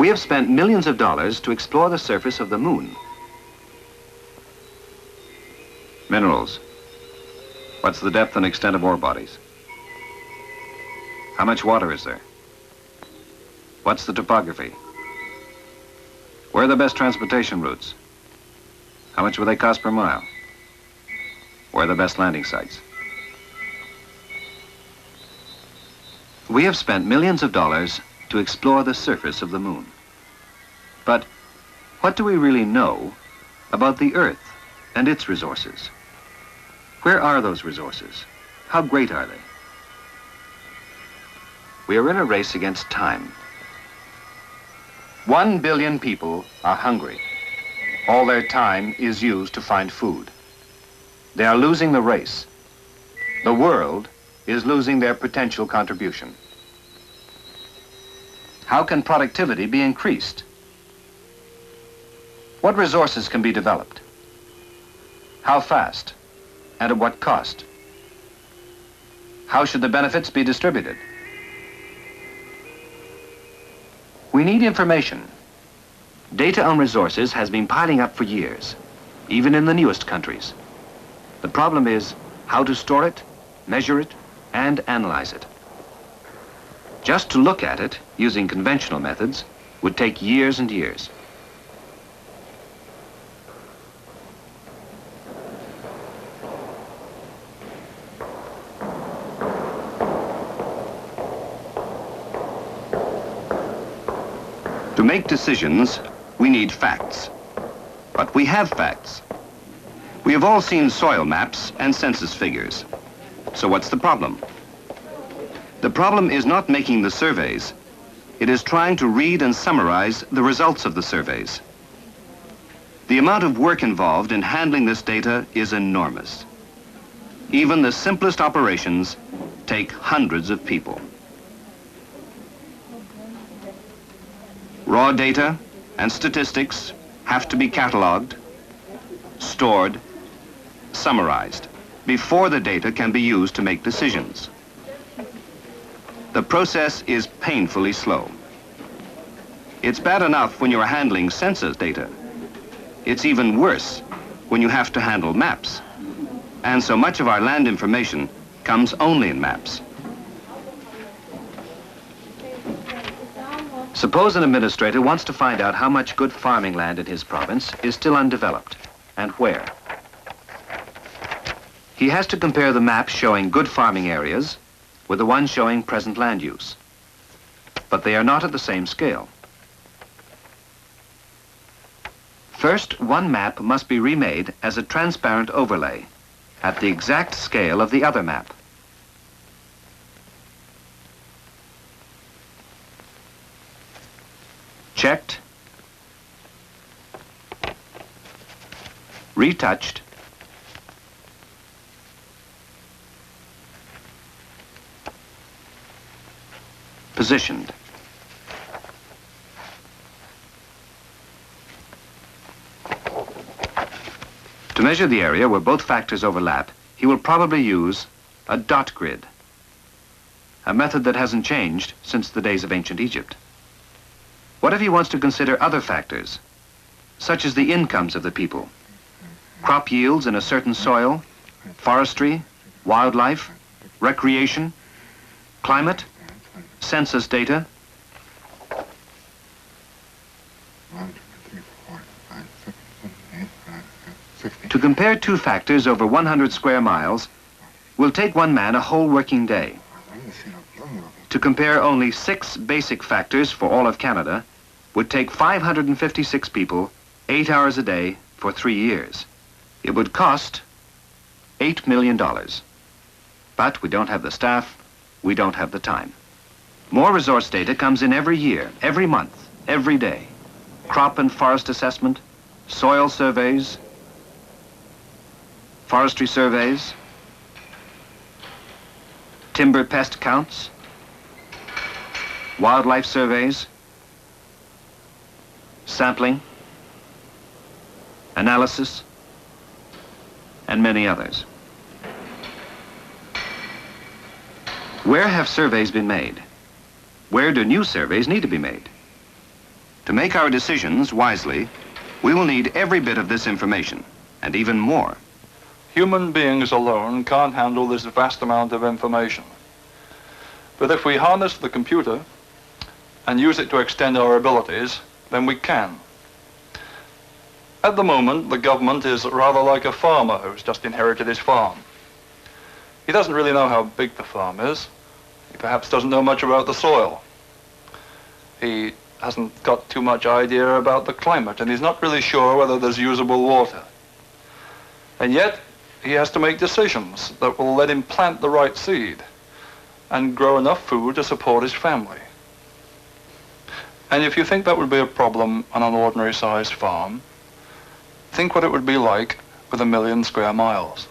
We have spent millions of dollars to explore the surface of the moon. Minerals. What's the depth and extent of ore bodies? How much water is there? What's the topography? Where are the best transportation routes? How much will they cost per mile? Where are the best landing sites? We have spent millions of dollars to explore the surface of the moon. But what do we really know about the Earth and its resources? Where are those resources? How great are they? We are in a race against time. 1 billion people are hungry. All their time is used to find food. They are losing the race. The world is losing their potential contribution. How can productivity be increased? What resources can be developed? How fast? And at what cost? How should the benefits be distributed? We need information. Data on resources has been piling up for years, even in the newest countries. The problem is how to store it, measure it, and analyze it. Just to look at it, using conventional methods, would take years and years. To make decisions, we need facts. But we have facts. We have all seen soil maps and census figures. So what's the problem? The problem is not making the surveys. It is trying to read and summarize the results of the surveys. The amount of work involved in handling this data is enormous. Even the simplest operations take hundreds of people. Raw data and statistics have to be cataloged, stored, summarized before the data can be used to make decisions. The process is painfully slow. It's bad enough when you're handling census data. It's even worse when you have to handle maps. And so much of our land information comes only in maps. Suppose an administrator wants to find out how much good farming land in his province is still undeveloped, and where. He has to compare the maps showing good farming areas with the ones showing present land use. But they are not at the same scale. First, one map must be remade as a transparent overlay at the exact scale of the other map. Checked, retouched, positioned. To measure the area where both factors overlap, he will probably use a dot grid, a method that hasn't changed since the days of ancient Egypt. What if he wants to consider other factors, such as the incomes of the people, crop yields in a certain soil, forestry, wildlife, recreation, climate, census data? To compare two factors over 100 square miles will take one man a whole working day. To compare only 6 basic factors for all of Canada would take 556 people 8 hours a day for 3 years. It would cost $8 million. But we don't have the staff, we don't have the time. More resource data comes in every year, every month, every day. Crop and forest assessment, soil surveys, forestry surveys, timber pest counts, wildlife surveys, sampling, analysis, and many others. Where have surveys been made? Where do new surveys need to be made? To make our decisions wisely, we will need every bit of this information, and even more. Human beings alone can't handle this vast amount of information. But if we harness the computer and use it to extend our abilities, then we can. At the moment, the government is rather like a farmer who's just inherited his farm. He doesn't really know how big the farm is. He perhaps doesn't know much about the soil. He hasn't got too much idea about the climate, and he's not really sure whether there's usable water. And yet, he has to make decisions that will let him plant the right seed and grow enough food to support his family. And if you think that would be a problem on an ordinary-sized farm, think what it would be like with 1 million square miles.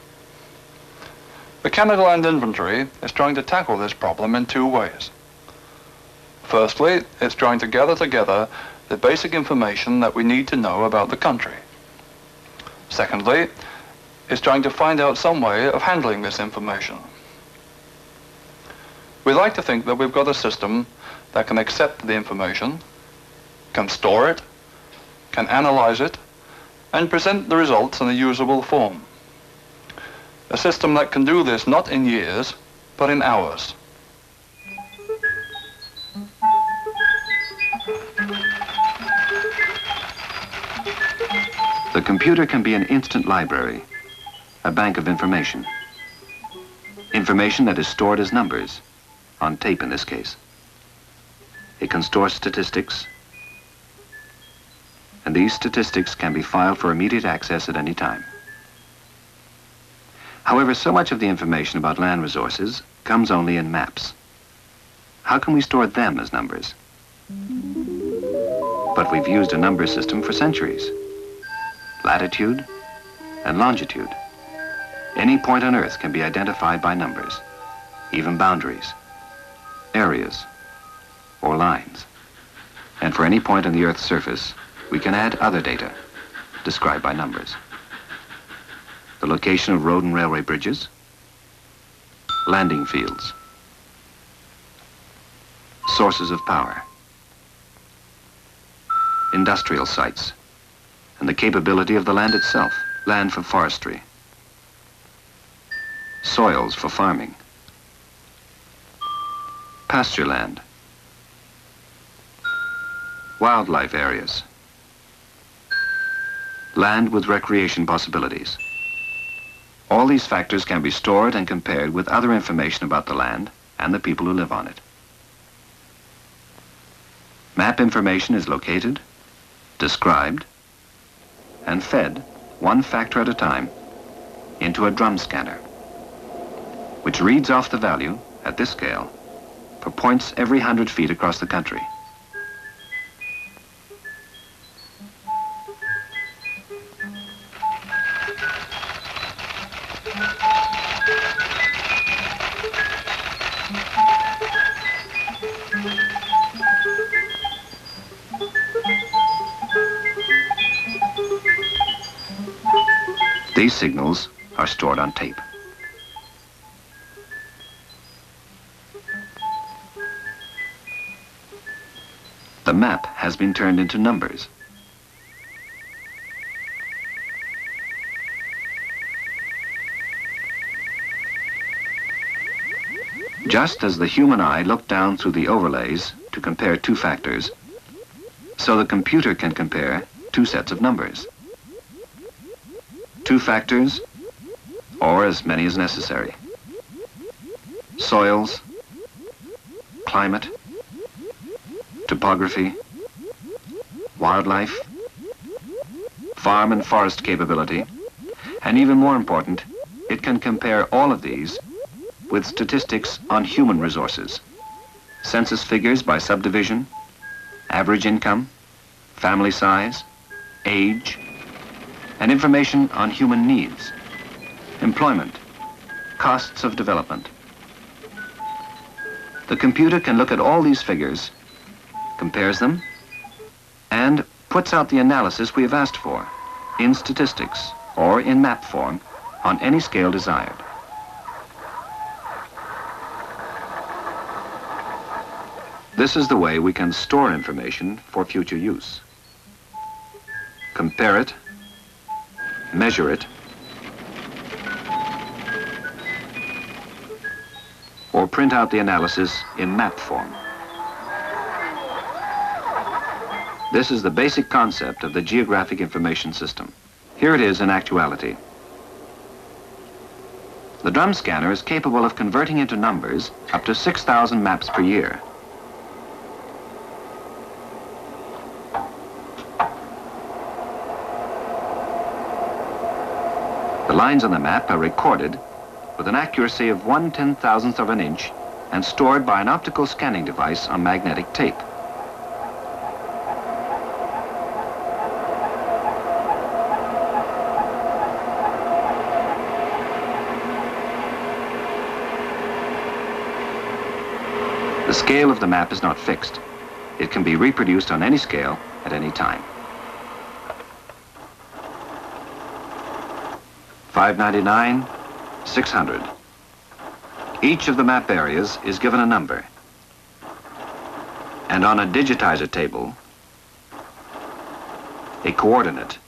The Canada Land Inventory is trying to tackle this problem in 2 ways. Firstly, it's trying to gather together the basic information that we need to know about the country. Secondly, it's trying to find out some way of handling this information. We like to think that we've got a system that can accept the information, can store it, can analyze it, and present the results in a usable form. A system that can do this not in years, but in hours. The computer can be an instant library, a bank of information. Information that is stored as numbers, on tape in this case. It can store statistics, and these statistics can be filed for immediate access at any time. However, so much of the information about land resources comes only in maps. How can we store them as numbers? But we've used a number system for centuries. Latitude and longitude. Any point on Earth can be identified by numbers, even boundaries, areas, or lines. And for any point on the Earth's surface, we can add other data, described by numbers. The location of road and railway bridges, landing fields, sources of power, industrial sites, and the capability of the land itself, land for forestry, soils for farming, pasture land, wildlife areas, land with recreation possibilities. All these factors can be stored and compared with other information about the land and the people who live on it. Map information is located, described, and fed, one factor at a time, into a drum scanner, which reads off the value, at this scale, for points every 100 feet across the country. These signals are stored on tape. The map has been turned into numbers. Just as the human eye looked down through the overlays to compare 2 factors, so the computer can compare 2 sets of numbers. 2 factors, or as many as necessary. Soils, climate, topography, wildlife, farm and forest capability, and even more important, it can compare all of these with statistics on human resources, census figures by subdivision, average income, family size, age, and information on human needs, employment, costs of development. The computer can look at all these figures, compares them, and puts out the analysis we have asked for, in statistics or in map form, on any scale desired. This is the way we can store information for future use. Compare it, measure it, or print out the analysis in map form. This is the basic concept of the Geographic Information System. Here it is in actuality. The drum scanner is capable of converting into numbers up to 6,000 maps per year. The lines on the map are recorded with an accuracy of 1/10,000th of an inch and stored by an optical scanning device on magnetic tape. The scale of the map is not fixed. It can be reproduced on any scale at any time. $5.99, 600. Each of the map areas is given a number. And on a digitizer table, a coordinate.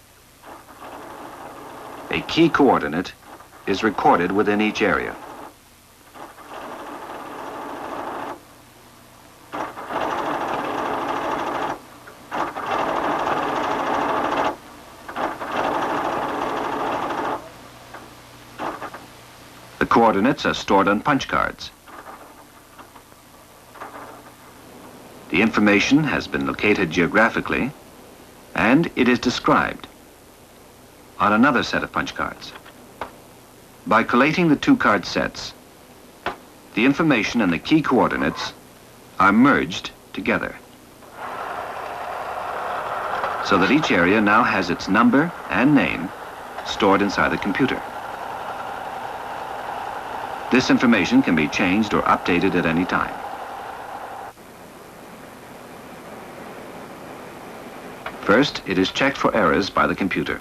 A key coordinate is recorded within each area. The coordinates are stored on punch cards. The information has been located geographically, and it is described on another set of punch cards. By collating the two card sets, the information and the key coordinates are merged together, so that each area now has its number and name stored inside the computer. This information can be changed or updated at any time. First, it is checked for errors by the computer.